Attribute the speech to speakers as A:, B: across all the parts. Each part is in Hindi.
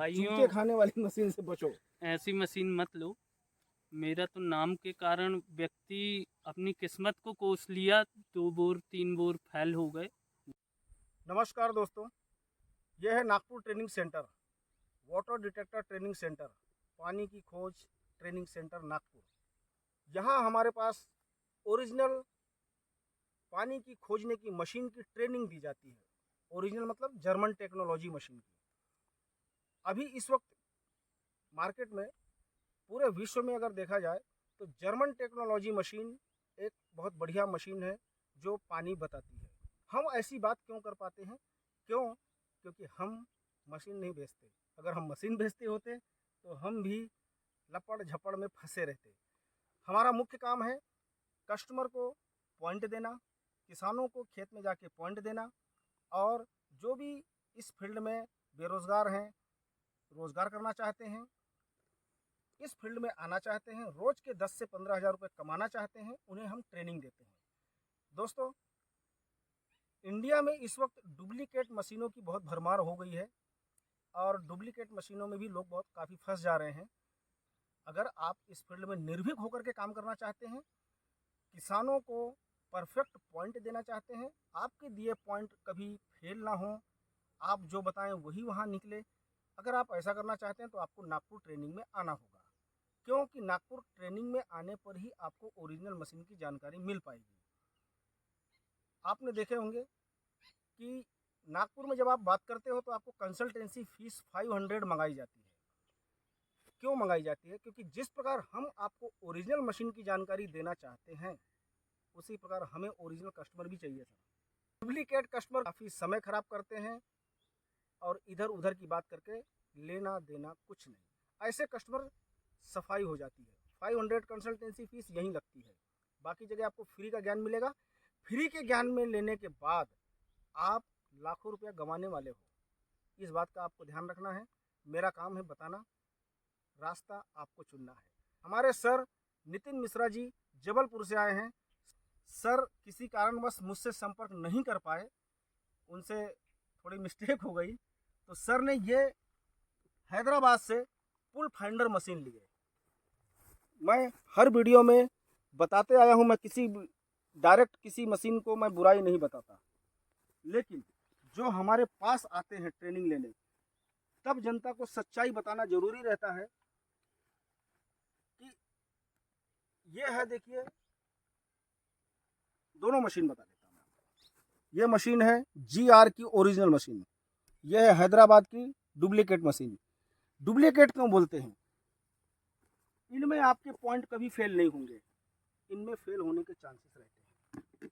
A: भाइयों
B: चूते खाने वाली मशीन से बचो।
A: ऐसी मशीन मत लो। मेरा तो नाम के कारण व्यक्ति अपनी किस्मत को कोस लिया, 2 बोर 3 बोर फेल हो गए।
B: नमस्कार दोस्तों, यह है Nagpur training centre, water detector training centre, पानी की खोज ट्रेनिंग सेंटर नागपुर। यहाँ हमारे पास ओरिजिनल पानी की खोजने की मशीन की ट्रेनिंग दी जाती है। ओरिजिनल मतलब जर्मन टेक्नोलॉजी मशीन की। अभी इस वक्त मार्केट में पूरे विश्व में अगर देखा जाए तो जर्मन टेक्नोलॉजी मशीन एक बहुत बढ़िया मशीन है जो पानी बताती है। हम ऐसी बात क्यों कर पाते हैं? क्योंकि हम मशीन नहीं बेचते। अगर हम मशीन बेचते होते तो हम भी लपड़ झपड़ में फंसे रहते। हमारा मुख्य काम है कस्टमर को पॉइंट देना, किसानों को खेत में जाके पॉइंट देना, और जो भी इस फील्ड में बेरोजगार हैं, रोजगार करना चाहते हैं, इस फील्ड में आना चाहते हैं, रोज के 10 से 15 हज़ार रुपये कमाना चाहते हैं, उन्हें हम ट्रेनिंग देते हैं। दोस्तों, इंडिया में इस वक्त डुप्लीकेट मशीनों की बहुत भरमार हो गई है और डुप्लीकेट मशीनों में भी लोग बहुत काफ़ी फंस जा रहे हैं। अगर आप इस फील्ड में निर्भीक होकर के काम करना चाहते हैं, किसानों को परफेक्ट पॉइंट देना चाहते हैं, आपके दिए पॉइंट कभी फेल ना हो, आप जो बताएं वही वहाँ निकले, अगर आप ऐसा करना चाहते हैं तो आपको नागपुर ट्रेनिंग में आना होगा। क्योंकि नागपुर ट्रेनिंग में आने पर ही आपको ओरिजिनल मशीन की जानकारी मिल पाएगी। आपने देखे होंगे कि नागपुर में जब आप बात करते हो तो आपको कंसल्टेंसी फीस 500 मंगाई जाती है। क्यों मंगाई जाती है? क्योंकि जिस प्रकार हम आपको ओरिजिनल मशीन की जानकारी देना चाहते हैं, उसी प्रकार हमें ओरिजिनल कस्टमर भी चाहिए सर। डुप्लीकेट कस्टमर काफ़ी समय खराब करते हैं और इधर उधर की बात करके लेना देना कुछ नहीं। ऐसे कस्टमर सफाई हो जाती है। 500 कंसल्टेंसी फीस यहीं लगती है, बाकी जगह आपको फ्री का ज्ञान मिलेगा। फ्री के ज्ञान में लेने के बाद आप लाखों रुपया गंवाने वाले हो। इस बात का आपको ध्यान रखना है। मेरा काम है बताना, रास्ता आपको चुनना है। हमारे सर नितिन मिश्रा जी जबलपुर से आए हैं। सर किसी कारणवश मुझसे संपर्क नहीं कर पाए, उनसे थोड़ी मिस्टेक हो गई, तो सर ने ये हैदराबाद से पुल फाइंडर मशीन ली है। मैं हर वीडियो में बताते आया हूँ, मैं डायरेक्ट किसी मशीन को मैं बुराई नहीं बताता, लेकिन जो हमारे पास आते हैं ट्रेनिंग लेने, तब जनता को सच्चाई बताना जरूरी रहता है कि ये है, देखिए दोनों मशीन बता देता हूँ मैं। ये मशीन है GR की ओरिजिनल मशीन, यह है हैदराबाद की डुप्लीकेट मशीन। डुप्लीकेट क्यों बोलते हैं? इनमें आपके पॉइंट कभी फेल नहीं होंगे, इनमें फेल होने के चांसेस रहते हैं।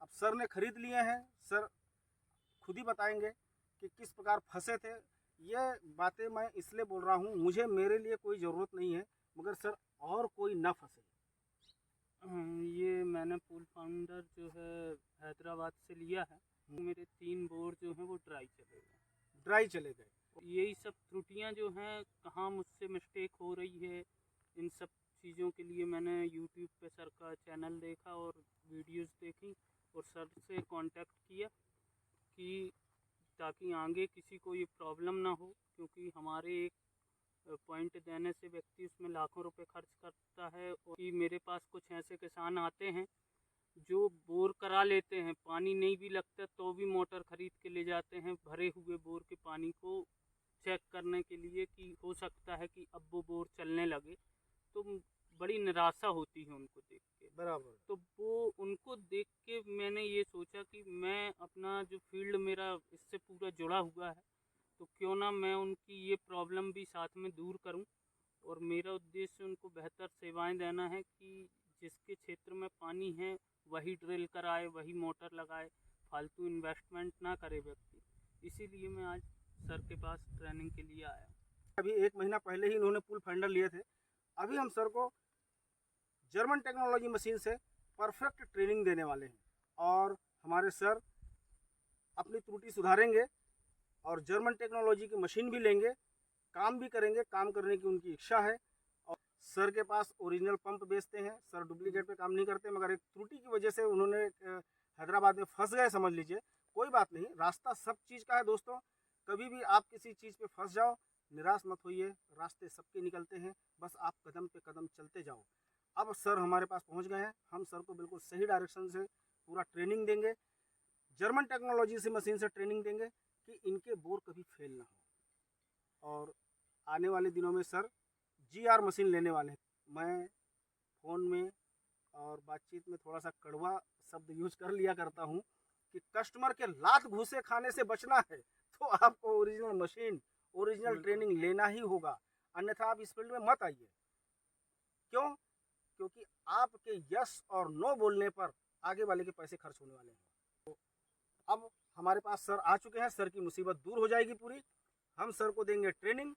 B: अब सर ने खरीद लिए हैं, सर खुद ही बताएंगे कि किस प्रकार फंसे थे। ये बातें मैं इसलिए बोल रहा हूँ, मुझे मेरे लिए कोई ज़रूरत नहीं है, मगर सर और कोई ना फंसे।
A: ये मैंने पुल फाउंडर जो है हैदराबाद से लिया है। मेरे 3 बोर जो हैं वो ड्राई चले गए। यही सब त्रुटियां जो हैं, कहाँ मुझसे मिस्टेक हो रही है, इन सब चीज़ों के लिए मैंने यूट्यूब पे सर का चैनल देखा और वीडियोस देखी और सर से कांटेक्ट किया कि ताकि आगे किसी को ये प्रॉब्लम ना हो। क्योंकि हमारे एक पॉइंट देने से व्यक्ति उसमें लाखों रुपए खर्च करता है। और कि मेरे पास कुछ ऐसे किसान आते हैं जो बोर करा लेते हैं, पानी नहीं भी लगता तो भी मोटर खरीद के ले जाते हैं भरे हुए बोर के पानी को चेक करने के लिए कि हो सकता है कि अब वो बोर चलने लगे। तो बड़ी निराशा होती है उनको देख के।
B: बराबर।
A: तो वो उनको देख के मैंने ये सोचा कि मैं अपना जो फील्ड मेरा इससे पूरा जुड़ा हुआ है, तो क्यों ना मैं उनकी ये प्रॉब्लम भी साथ में दूर करूं। और मेरा उद्देश्य उनको बेहतर सेवाएं देना है कि जिसके क्षेत्र में पानी है वही ड्रिल कराए, वही मोटर लगाए, फालतू इन्वेस्टमेंट ना करे व्यक्ति। इसीलिए मैं आज सर के पास ट्रेनिंग के लिए आया।
B: अभी 1 महीना पहले ही इन्होंने पुल फाइंडर लिए थे। अभी हम सर को जर्मन टेक्नोलॉजी मशीन से परफेक्ट ट्रेनिंग देने वाले हैं, और हमारे सर अपनी त्रुटि सुधारेंगे और जर्मन टेक्नोलॉजी की मशीन भी लेंगे, काम भी करेंगे, काम करने की उनकी इच्छा है। और सर के पास ओरिजिनल पंप बेचते हैं, सर डुप्लीकेट पे काम नहीं करते, मगर एक त्रुटि की वजह से उन्होंने हैदराबाद में फंस गए, समझ लीजिए। कोई बात नहीं, रास्ता सब चीज़ का है दोस्तों। कभी भी आप किसी चीज़ पे फंस जाओ निराश मत होइए, रास्ते सबके निकलते हैं, बस आप कदम पे कदम चलते जाओ। अब सर हमारे पास पहुंच गए हैं, हम सर को बिल्कुल सही डायरेक्शन से पूरा ट्रेनिंग देंगे, जर्मन टेक्नोलॉजी से मशीन से ट्रेनिंग देंगे कि इनके बोर कभी फेल ना हो। और आने वाले दिनों में सर GR मशीन लेने वाले हैं। मैं फ़ोन में और बातचीत में थोड़ा सा कड़वा शब्द यूज कर लिया करता हूँ कि कस्टमर के लात घूसे खाने से बचना है तो आपको ओरिजिनल मशीन, ओरिजिनल ट्रेनिंग लेना ही होगा, अन्यथा आप इस फील्ड में मत आइए। क्यों? क्योंकि आपके यस और नो बोलने पर आगे वाले के पैसे खर्च होने वाले हैं। तो अब हमारे पास सर आ चुके हैं, सर की मुसीबत दूर हो जाएगी पूरी। हम सर को देंगे ट्रेनिंग,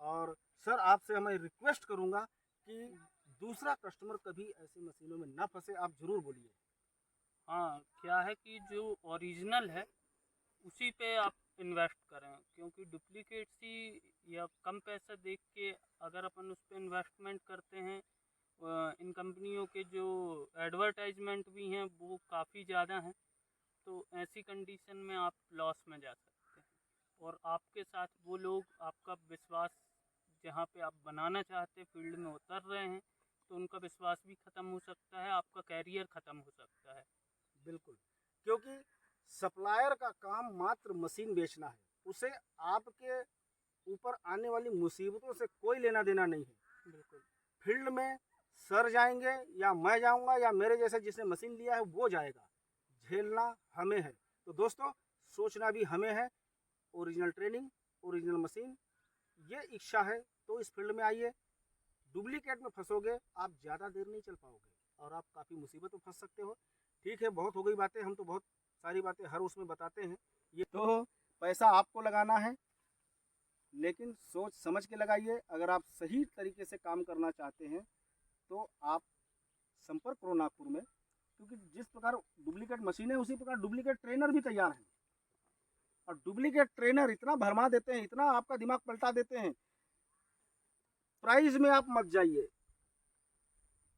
B: और सर आपसे मैं रिक्वेस्ट करूंगा कि दूसरा कस्टमर कभी ऐसी मशीनों में ना फंसे, आप जरूर बोलिए।
A: हाँ, क्या है कि जो ओरिजिनल है उसी पे आप इन्वेस्ट करें, क्योंकि डुप्लीकेट सी या कम पैसा देख के अगर अपन उस पर इन्वेस्टमेंट करते हैं, इन कंपनियों के जो एडवर्टाइजमेंट भी हैं वो काफ़ी ज़्यादा हैं, तो ऐसी कंडीशन में आप लॉस में जा सकते हैं। और आपके साथ वो लोग आपका विश्वास जहाँ पे आप बनाना चाहते फील्ड में उतर रहे हैं, तो उनका विश्वास भी ख़त्म हो सकता है, आपका कैरियर ख़त्म हो सकता है।
B: बिल्कुल, क्योंकि सप्लायर का काम मात्र मशीन बेचना है, उसे आपके ऊपर आने वाली मुसीबतों से कोई लेना देना नहीं है।
A: बिल्कुल।
B: फील्ड में सर जाएंगे या मैं जाऊंगा या मेरे जैसे जिसने मशीन लिया है वो जाएगा, झेलना हमें है। तो दोस्तों, सोचना भी हमें है। ओरिजिनल ट्रेनिंग, ओरिजिनल मशीन, ये इच्छा है तो इस फील्ड में आइए। डुप्लीकेट में फंसोगे आप ज़्यादा देर नहीं चल पाओगे और आप काफ़ी मुसीबत में फंस सकते हो। ठीक है, बहुत हो गई बातें, हम तो बहुत सारी बातें हर उसमें बताते हैं। ये तो पैसा आपको लगाना है, लेकिन सोच समझ के लगाइए। अगर आप सही तरीके से काम करना चाहते हैं तो आप संपर्क करो नागपुर में, क्योंकि जिस प्रकार डुप्लीकेट मशीन है उसी प्रकार डुप्लीकेट ट्रेनर भी तैयार हैं। और डुप्लीकेट ट्रेनर इतना भरमा देते हैं, इतना आपका दिमाग पलटा देते हैं। प्राइस में आप मत जाइए,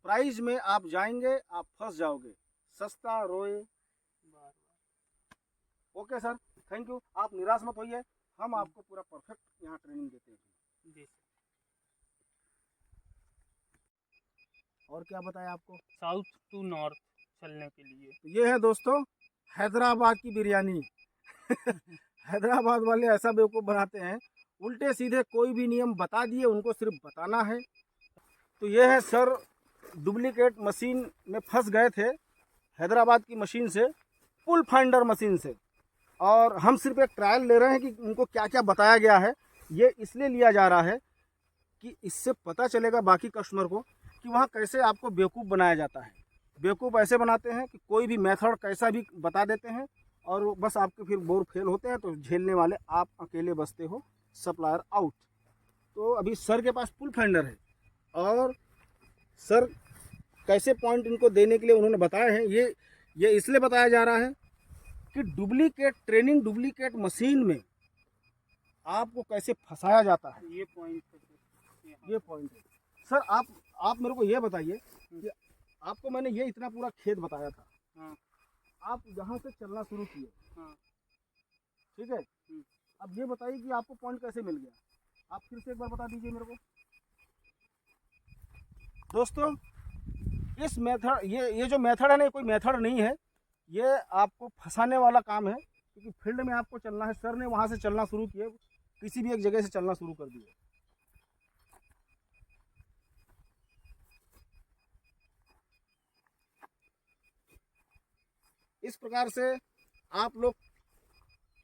B: प्राइस में आप जाएंगे आप फंस जाओगे। सस्ता रोए
A: बार बार।
B: Okay sir, thank you. आप निराश मत होइए, हम आपको पूरा परफेक्ट यहाँ ट्रेनिंग देते हैं।
A: जी।
B: और क्या बताया आपको?
A: साउथ टू नॉर्थ चलने के लिए।
B: तो ये है दोस्तों हैदराबाद की बिरयानी। हैदराबाद वाले ऐसा बेवकूफ़ बनाते हैं, उल्टे सीधे कोई भी नियम बता दिए, उनको सिर्फ बताना है। तो ये है सर, डुप्लीकेट मशीन में फंस गए थे हैदराबाद की मशीन से, पुल फाइंडर मशीन से। और हम सिर्फ एक ट्रायल ले रहे हैं कि उनको क्या क्या बताया गया है। ये इसलिए लिया जा रहा है कि इससे पता चलेगा बाकी कस्टमर को कि वहाँ कैसे आपको बेवकूफ़ बनाया जाता है। बेवकूफ़ ऐसे बनाते हैं कि कोई भी मेथड कैसा भी बता देते हैं और बस आपके फिर बोर फेल होते हैं, तो झेलने वाले आप अकेले बचते हो, सप्लायर आउट। तो अभी सर के पास पुल फाइंडर है और सर कैसे पॉइंट इनको देने के लिए उन्होंने बताए हैं। ये इसलिए बताया जा रहा है कि डुप्लीकेट ट्रेनिंग, डुप्लीकेट मशीन में आपको कैसे फंसाया जाता है।
A: ये पॉइंट
B: ये पॉइंट है सर। आप मेरे को ये बताइए कि आपको मैंने ये इतना पूरा खेत बताया था।
A: हाँ।
B: आप यहाँ से चलना शुरू किए।
A: हाँ।
B: ठीक है, अब ये बताइए कि आपको पॉइंट कैसे मिल गया। आप फिर से एक बार बता दीजिए मेरे को। दोस्तों, इस मेथड, ये जो मेथड है ना, कोई मेथड नहीं है, ये आपको फंसाने वाला काम है। क्योंकि फील्ड में आपको चलना है। सर ने वहाँ से चलना शुरू किए, किसी भी एक जगह से चलना शुरू कर दिए। इस प्रकार से आप लोग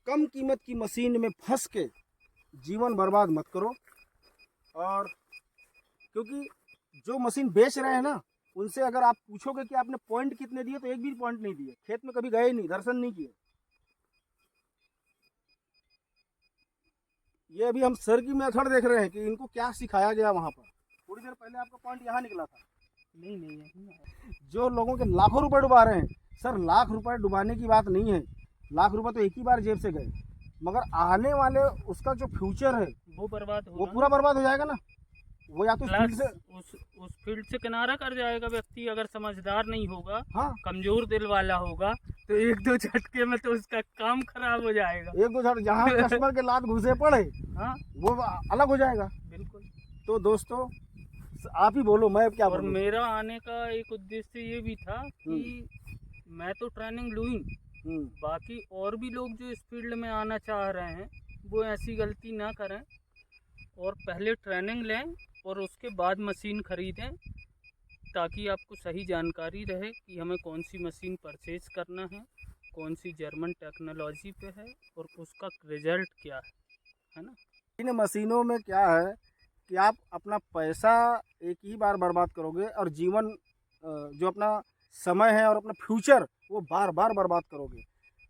B: कम कीमत की मशीन में फंस के जीवन बर्बाद मत करो। और क्योंकि जो मशीन बेच रहे हैं ना, उनसे अगर आप पूछोगे कि आपने पॉइंट कितने दिए, तो एक भी पॉइंट नहीं दिए। खेत में कभी गए नहीं, दर्शन नहीं किए। ये अभी हम सर की मेथड देख रहे हैं कि इनको क्या सिखाया गया वहाँ पर। थोड़ी देर पहले आपका पॉइंट यहाँ निकला था।
A: नहीं।
B: जो लोगों के लाखों रुपए डुबा रहे हैं सर, लाख रुपए डुबाने की बात नहीं है। लाख रुपए तो एक ही बार जेब से गए, मगर आने वाले उसका जो फ्यूचर है
A: वो बर्बाद
B: वो
A: होगा।
B: पूरा बर्बाद हो जाएगा ना। वो या तो इस फील्ड
A: प्लस
B: से,
A: उस फील्ड से किनारा कर जाएगा व्यक्ति, अगर समझदार नहीं होगा,
B: हाँ
A: कमजोर दिल वाला होगा, तो एक दो झटके में तो उसका काम खराब हो जाएगा।
B: एक दो झट जहाँ कस्टमर के लात घुसे पड़े
A: हाँ
B: वो अलग हो जाएगा।
A: बिल्कुल।
B: तो दोस्तों आप ही बोलो, मैं अब क्या
A: और
B: बोलूं।
A: मेरा आने का एक उद्देश्य ये भी था कि मैं तो ट्रेनिंग लूँ, बाकी और भी लोग जो इस फील्ड में आना चाह रहे हैं वो ऐसी गलती ना करें और पहले ट्रेनिंग लें और उसके बाद मशीन ख़रीदें, ताकि आपको सही जानकारी रहे कि हमें कौन सी मशीन परचेज करना है, कौन सी जर्मन टेक्नोलॉजी पे है और उसका रिजल्ट क्या है ना।
B: इन मशीनों में क्या है कि आप अपना पैसा एक ही बार बर्बाद करोगे और जीवन जो अपना समय है और अपना फ्यूचर वो बार बार बर्बाद करोगे।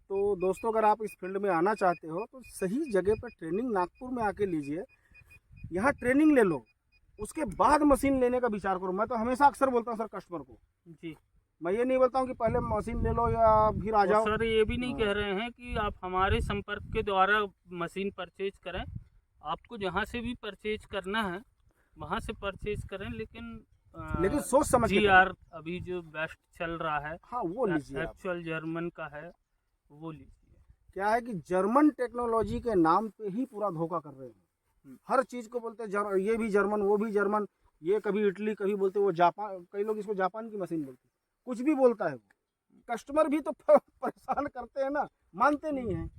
B: तो दोस्तों अगर आप इस फील्ड में आना चाहते हो तो सही जगह पर ट्रेनिंग नागपुर में आके लीजिए, यहाँ ट्रेनिंग ले लो, उसके बाद मशीन लेने का विचार करो। मैं तो हमेशा अक्सर बोलता हूँ सर कस्टमर को,
A: जी,
B: मैं ये नहीं बोलता हूँ कि पहले मशीन ले लो या फिर आ जाओ।
A: सर ये भी नहीं कह रहे हैं कि आप हमारे संपर्क के द्वारा मशीन परचेज करें, आपको जहाँ से भी परचेज करना है वहाँ से परचेज करें,
B: लेकिन सोच समझ के
A: GR अभी जो बेस्ट चल रहा है,
B: हाँ वो लीजिए।
A: एक्चुअल जर्मन का है वो लीजिए।
B: क्या है कि जर्मन टेक्नोलॉजी के नाम पे ही पूरा धोखा कर रहे हैं। हर चीज़ को बोलते हैं ये भी जर्मन वो भी जर्मन, ये कभी इटली कभी बोलते वो जापान, कई लोग इसको जापान की मशीन बोलते हैं, कुछ भी बोलता है वो। कस्टमर भी तो परेशान करते हैं ना, मानते नहीं हैं।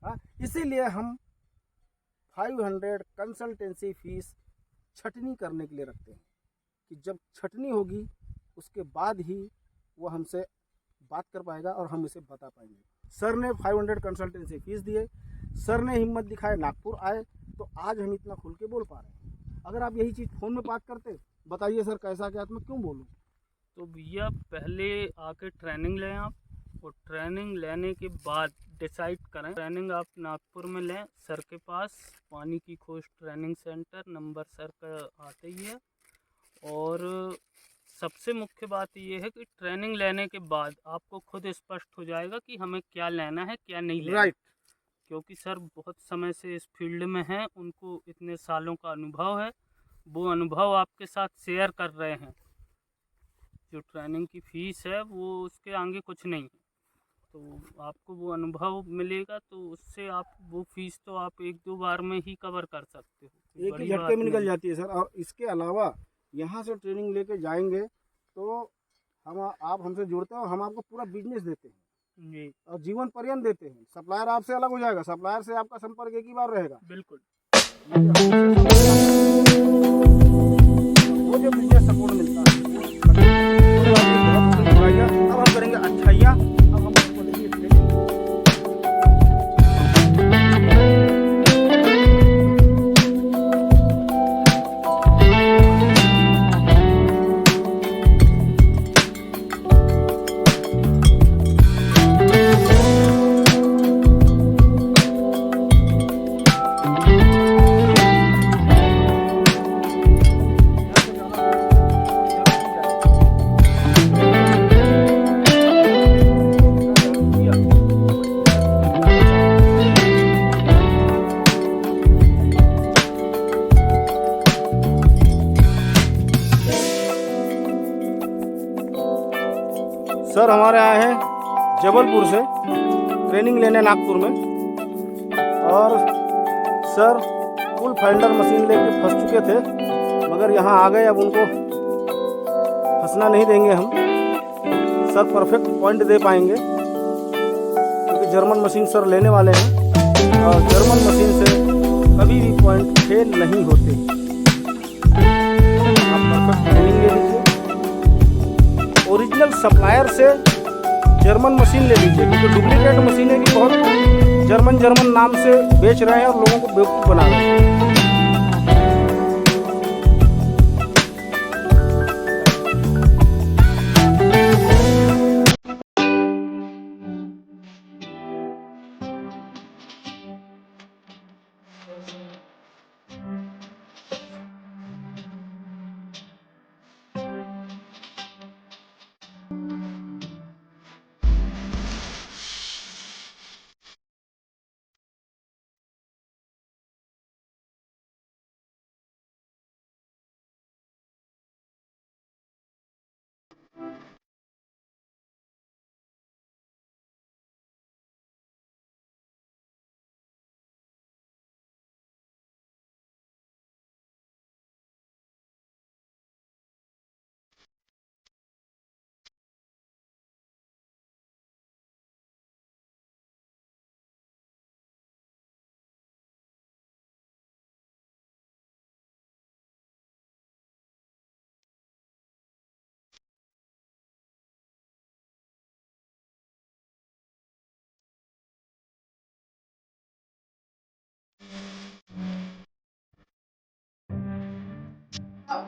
B: हाँ, इसीलिए हम 500 कंसल्टेंसी फीस छटनी करने के लिए रखते हैं कि जब छटनी होगी उसके बाद ही वो हमसे बात कर पाएगा और हम उसे बता पाएंगे। सर ने 500 कंसल्टेंसी फीस दिए, सर ने हिम्मत दिखाए, नागपुर आए, तो आज हम इतना खुल के बोल पा रहे हैं। अगर आप यही चीज़ फ़ोन में बात करते, बताइए सर कैसा क्या, तो मैं क्यों बोलूँ।
A: तो भैया पहले आके ट्रेनिंग लें आप, और ट्रेनिंग लेने के बाद डिसाइड करें। ट्रेनिंग आप नागपुर में लें सर के पास, पानी की खोज ट्रेनिंग सेंटर, नंबर सर का आते ही है। और सबसे मुख्य बात यह है कि ट्रेनिंग लेने के बाद आपको खुद स्पष्ट हो जाएगा कि हमें क्या लेना है क्या नहीं लेना।
B: राइट।
A: क्योंकि सर बहुत समय से इस फील्ड में हैं, उनको इतने सालों का अनुभव है, वो अनुभव आपके साथ शेयर कर रहे हैं। जो ट्रेनिंग की फ़ीस है वो उसके आगे कुछ नहीं है, तो आपको वो अनुभव मिलेगा, तो उससे आप वो फ़ीस तो आप एक दो बार में ही कवर कर सकते हो,
B: एक ही झटके में निकल जाती है सर। और इसके अलावा यहाँ से ट्रेनिंग लेके जाएंगे तो आप हमसे जुड़ते हैं और हम आपको पूरा बिजनेस देते हैं
A: जी,
B: और जीवन पर्यंत देते हैं। सप्लायर आपसे अलग हो जाएगा, सप्लायर से आपका संपर्क एक ही बार रहेगा।
A: बिल्कुल।
B: वो जो बिजनेस सपोर्ट मिलता है अब हम करेंगे अच्छाइयाँ। अब हम आपको देंगे ट्रेनिंग। सर हमारे आए हैं जबलपुर से ट्रेनिंग लेने नागपुर में, और सर फुल फाइंडर मशीन लेके फंस चुके थे, मगर यहाँ आ गए। अब उनको फंसना नहीं देंगे हम, सर परफेक्ट पॉइंट दे पाएंगे क्योंकि जर्मन मशीन सर लेने वाले हैं और जर्मन मशीन से कभी भी पॉइंट फेल नहीं होते। आप परफेक्ट ट्रेनिंग ले लीजिए, ओरिजिनल सप्लायर से जर्मन मशीन ले लीजिए, क्योंकि डुप्लीकेट मशीनें भी बहुत जर्मन नाम से बेच रहे हैं और लोगों को बेवकूफ़ बना रहे हैं। तो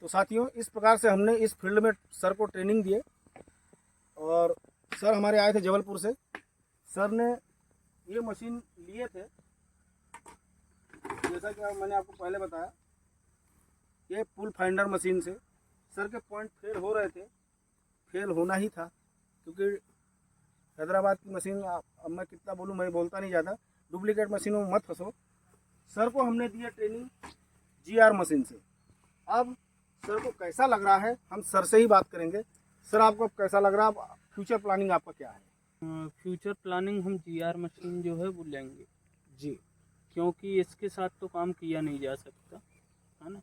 B: साथियों, इस प्रकार से हमने इस फील्ड में सर को ट्रेनिंग दिए। और सर हमारे आए थे जबलपुर से। सर ने ये मशीन लिए थे, जैसा कि मैंने आपको पहले बताया, ये पुल फाइंडर मशीन से सर के पॉइंट फेल हो रहे थे। फेल होना ही था, क्योंकि हैदराबाद की मशीन, अब मैं कितना बोलूँ, मैं बोलता नहीं ज़्यादा, डुप्लीकेट मशीनों में मत फंसो। सर को हमने दिया ट्रेनिंग GR मशीन से। अब सर को कैसा लग रहा है, हम सर से ही बात करेंगे। सर, आपको कैसा लग रहा है? फ्यूचर प्लानिंग आपका क्या है?
A: फ्यूचर प्लानिंग हम GR मशीन जो है वो लेंगे
B: जी,
A: क्योंकि इसके साथ तो काम किया नहीं जा सकता, है ना।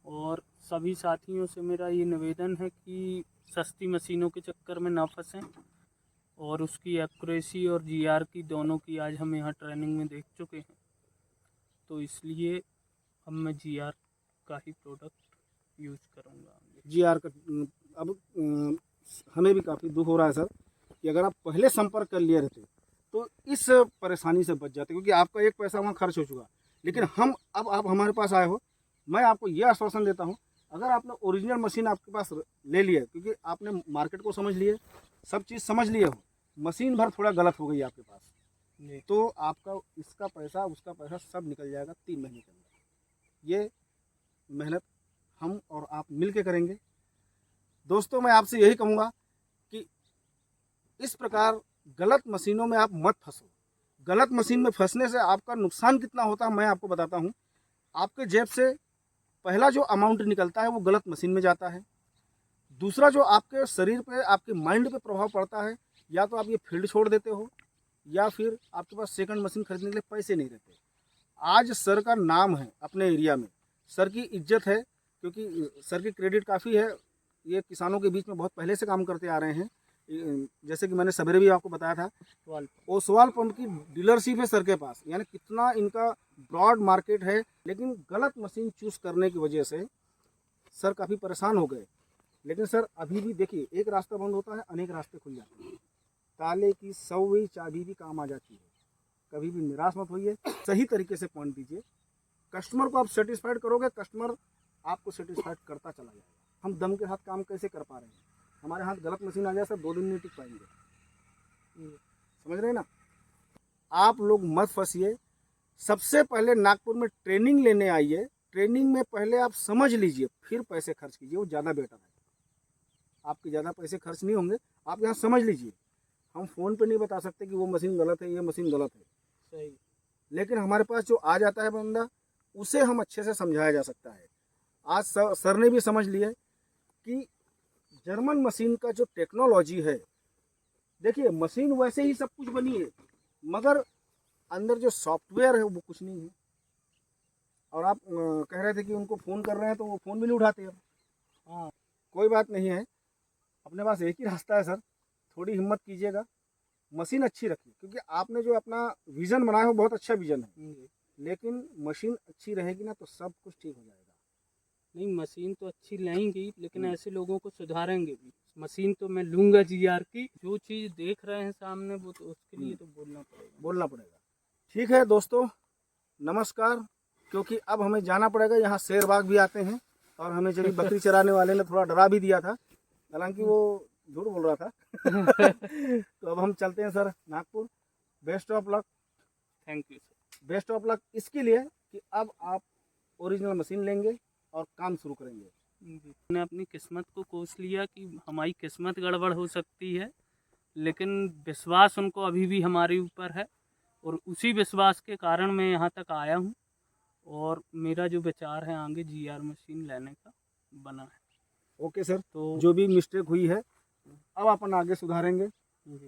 A: और सभी साथियों से मेरा ये निवेदन है कि सस्ती मशीनों के चक्कर में ना फंसें, और उसकी एक्यूरेसी और GR की दोनों की आज हम यहाँ ट्रेनिंग में देख चुके हैं। तो इसलिए अब मैं GR का ही प्रोडक्ट यूज़ करूँगा।
B: GR का अब हमें भी काफ़ी दुख हो रहा है सर, कि अगर आप पहले संपर्क कर लिए रहते तो इस परेशानी से बच जाते, क्योंकि आपका एक पैसा वहाँ खर्च हो चुका। लेकिन हम, अब आप हमारे पास आए हो, मैं आपको ये आश्वासन देता हूँ, अगर आपने ओरिजिनल मशीन आपके पास ले लिया, क्योंकि आपने मार्केट को समझ लिए, सब चीज़ समझ लिए हो, मशीन भर थोड़ा गलत हो गई आपके पास, तो आपका इसका पैसा उसका पैसा सब निकल जाएगा 3 महीने के अंदर। ये मेहनत हम और आप मिल के करेंगे। दोस्तों, मैं आपसे यही कहूँगा कि इस प्रकार गलत मशीनों में आप मत फंसो। गलत मशीन में फंसने से आपका नुकसान कितना होता है मैं आपको बताता हूँ। आपके जेब से पहला जो अमाउंट निकलता है वो गलत मशीन में जाता है। दूसरा, जो आपके शरीर पे, आपके माइंड पे प्रभाव पड़ता है, या तो आप ये फील्ड छोड़ देते हो, या फिर आपके पास सेकंड मशीन खरीदने के लिए पैसे नहीं रहते। आज सर का नाम है अपने एरिया में, सर की इज्जत है, क्योंकि सर की क्रेडिट काफ़ी है। ये किसानों के बीच में बहुत पहले से काम करते आ रहे हैं। जैसे कि मैंने सवेरे भी आपको बताया था, ओसवाल पंप की डीलरशिप है सर के पास, यानी कितना इनका ब्रॉड मार्केट है। लेकिन गलत मशीन चूज़ करने की वजह से सर काफ़ी परेशान हो गए। लेकिन सर, अभी भी देखिए, एक रास्ता बंद होता है, अनेक रास्ते खुल जाते हैं। ताले की 100वीं चाबी भी काम आ जाती है। कभी भी निराश मत होइए, सही तरीके से पॉइंट दीजिए। कस्टमर को आप सेटिस्फाइड करोगे, कस्टमर आपको सेटिस्फाइड करता चला जाएगा। हम दम के साथ काम कैसे कर पा रहे हैं? हमारे हाथ गलत मशीन आ जाए सर, 2 दिन नहीं टिक पाएंगे। समझ रहे हैं ना? आप लोग मत फंसिए। सबसे पहले नागपुर में ट्रेनिंग लेने आइए। ट्रेनिंग में पहले आप समझ लीजिए, फिर पैसे खर्च कीजिए, वो ज़्यादा बेटर है। आपके ज़्यादा पैसे खर्च नहीं होंगे, आप यहाँ समझ लीजिए। हम फ़ोन पे नहीं बता सकते कि वो मशीन गलत है, ये मशीन गलत है,
A: सही।
B: लेकिन हमारे पास जो आ जाता है बंदा, उसे हम अच्छे से समझाया जा सकता है। आज सर ने भी समझ लिया कि जर्मन मशीन का जो टेक्नोलॉजी है, देखिए मशीन वैसे ही सब कुछ बनी है, मगर अंदर जो सॉफ्टवेयर है वो कुछ नहीं है। और आप कह रहे थे कि उनको फ़ोन कर रहे हैं तो वो फ़ोन भी नहीं उठाते अब।
A: हाँ
B: कोई बात नहीं है, अपने पास एक ही रास्ता है सर, थोड़ी हिम्मत कीजिएगा, मशीन अच्छी रखिए, क्योंकि आपने जो अपना विज़न बनाया है वो बहुत अच्छा विज़न है,
A: जी।
B: लेकिन मशीन अच्छी रहेगी ना तो सब कुछ ठीक हो जाएगा।
A: नहीं मशीन तो अच्छी लाएंगे लेकिन
B: हम्म।
A: ऐसे लोगों को सुधारेंगे भी। मशीन तो मैं लूंगा जीआर की, जो चीज़ देख रहे हैं सामने वो तो उसके लिए तो बोलना पड़ेगा।
B: बोलना पड़ेगा। ठीक है दोस्तों, नमस्कार। क्योंकि अब हमें जाना पड़ेगा, यहाँ शेर बाघ भी आते हैं और हमें जब बकरी चराने वाले ने थोड़ा डरा भी दिया था, हालांकि वो झूठ बोल रहा था। तो अब हम चलते हैं sir Nagpur. Best of luck.
A: Thank you sir.
B: Best of luck इसके लिए कि अब आप ओरिजिनल मशीन लेंगे और काम शुरू करेंगे।
A: जी। मैंने अपनी किस्मत को कोस लिया कि हमारी किस्मत गड़बड़ हो सकती है, लेकिन विश्वास उनको अभी भी हमारे ऊपर है और उसी विश्वास के कारण मैं यहाँ तक आया हूँ। और मेरा जो विचार है आगे जीआर मशीन लेने का बना है।
B: ओके सर,
A: तो
B: जो भी मिस्टेक हुई है अब अपन आगे सुधारेंगे।
A: जी।